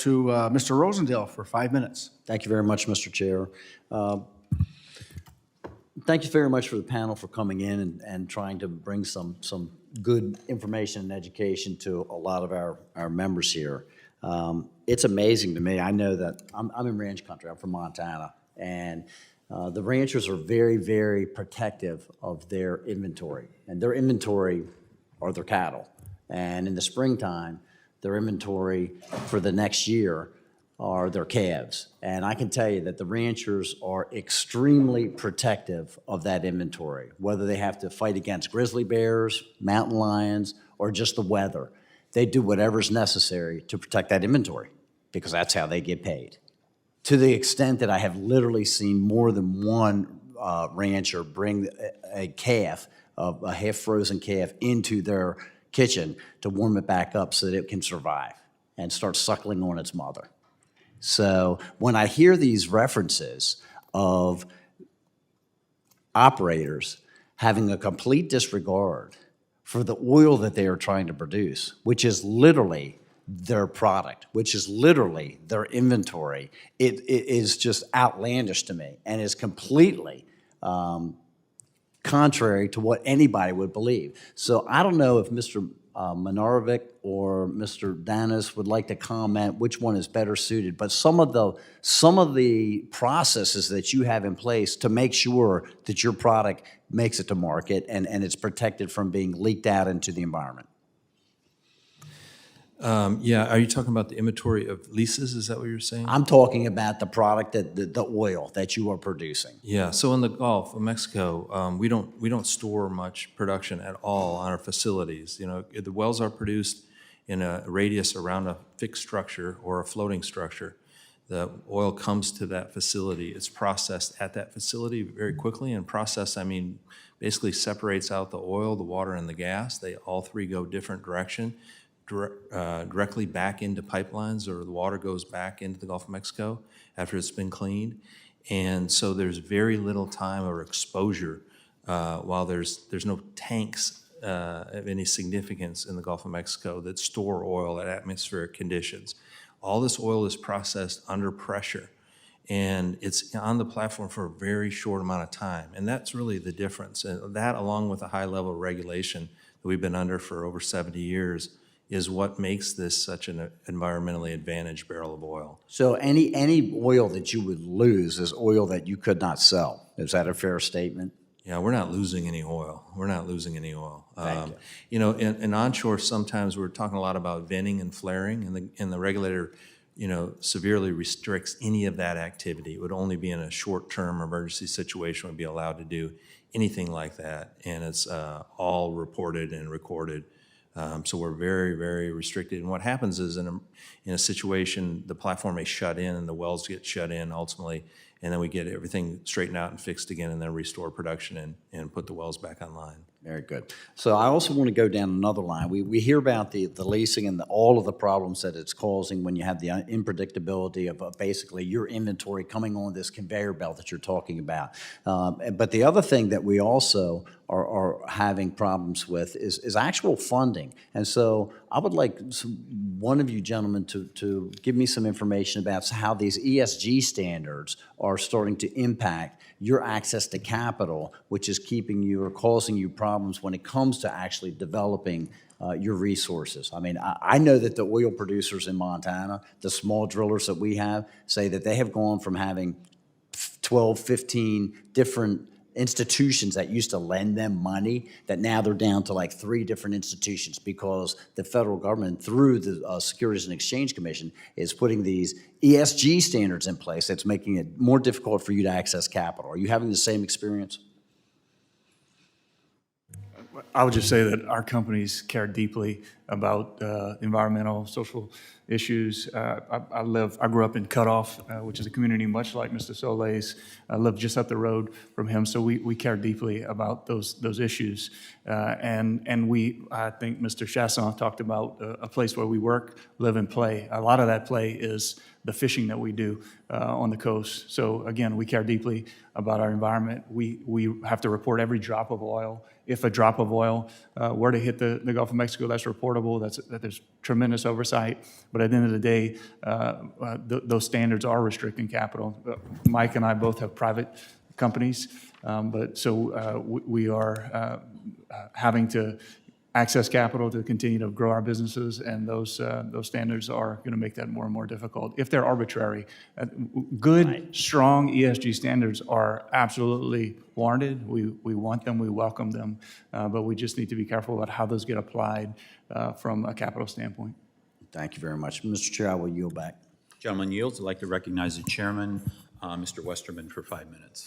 to Mr. Rosendale for 5 minutes. Thank you very much, Mr. Chair. Thank you very much for the panel for coming in and trying to bring some good information and education to a lot of our members here. It's amazing to me. I know that I'm in ranch country. I'm from Montana, and the ranchers are very, very protective of their inventory, and their inventory are their cattle. And in the springtime, their inventory for the next year are their calves. And I can tell you that the ranchers are extremely protective of that inventory, whether they have to fight against grizzly bears, mountain lions, or just the weather. They do whatever's necessary to protect that inventory because that's how they get paid. To the extent that I have literally seen more than one rancher bring a calf, a half-frozen calf, into their kitchen to warm it back up so that it can survive and start suckling on its mother. So when I hear these references of operators having a complete disregard for the oil that they are trying to produce, which is literally their product, which is literally their inventory, it is just outlandish to me and is completely contrary to what anybody would believe. So I don't know if Mr. Manarovic or Mr. Danis would like to comment which one is better suited, but some of the processes that you have in place to make sure that your product makes it to market and it's protected from being leaked out into the environment. Yeah, are you talking about the inventory of leases? Is that what you're saying? I'm talking about the product, the oil that you are producing. Yeah, so in the Gulf of Mexico, we don't store much production at all on our facilities. You know, the wells are produced in a radius around a fixed structure or a floating structure. The oil comes to that facility. It's processed at that facility very quickly, and process, I mean, basically separates out the oil, the water, and the gas. They all three go different direction. Directly back into pipelines, or the water goes back into the Gulf of Mexico after it's been cleaned. And so there's very little time or exposure while there's no tanks of any significance in the Gulf of Mexico that store oil at atmospheric conditions. All this oil is processed under pressure, and it's on the platform for a very short amount of time. And that's really the difference. And that, along with a high level of regulation that we've been under for over 70 years, is what makes this such an environmentally advantaged barrel of oil. So any oil that you would lose is oil that you could not sell. Is that a fair statement? Yeah, we're not losing any oil. We're not losing any oil. Thank you. You know, in onshore, sometimes we're talking a lot about venting and flaring, and the regulator, you know, severely restricts any of that activity. It would only be in a short-term emergency situation would be allowed to do anything like that, and it's all reported and recorded. So we're very, very restricted. And what happens is in a situation, the platform may shut in and the wells get shut in ultimately, and then we get everything straightened out and fixed again and then restore production and put the wells back online. Very good. So I also want to go down another line. We hear about the leasing and all of the problems that it's causing when you have the unpredictability of basically your inventory coming on this conveyor belt that you're talking about. But the other thing that we also are having problems with is actual funding. And so I would like one of you gentlemen to give me some information about how these ESG standards are starting to impact your access to capital, which is keeping you or causing you problems when it comes to actually developing your resources. I mean, I know that the oil producers in Montana, the small drillers that we have, say that they have gone from having 12, 15 different institutions that used to lend them money, that now they're down to like 3 different institutions because the federal government, through the Securities and Exchange Commission, is putting these ESG standards in place that's making it more difficult for you to access capital. Are you having the same experience? I would just say that our companies care deeply about environmental, social issues. I grew up in Cutoff, which is a community much like Mr. Solei's. I live just up the road from him, so we care deeply about those issues. And I think Mr. Chasson talked about a place where we work, live, and play. A lot of that play is the fishing that we do on the coast. So again, we care deeply about our environment. We have to report every drop of oil. If a drop of oil were to hit the Gulf of Mexico, that's reportable. affordable, that there's tremendous oversight, but at the end of the day, those standards are restricting capital. Mike and I both have private companies, we are having to access capital to continue to grow our businesses, and those standards are going to make that more and more difficult. If they're arbitrary, good, strong ESG standards are absolutely warranted. We want them, we welcome them, but we just need to be careful about how those get applied from a capital standpoint. Thank you very much. Mr. Chair, I will yield back. Gentleman yields. I'd like to recognize the chairman, Mr. Westerman, for 5 minutes.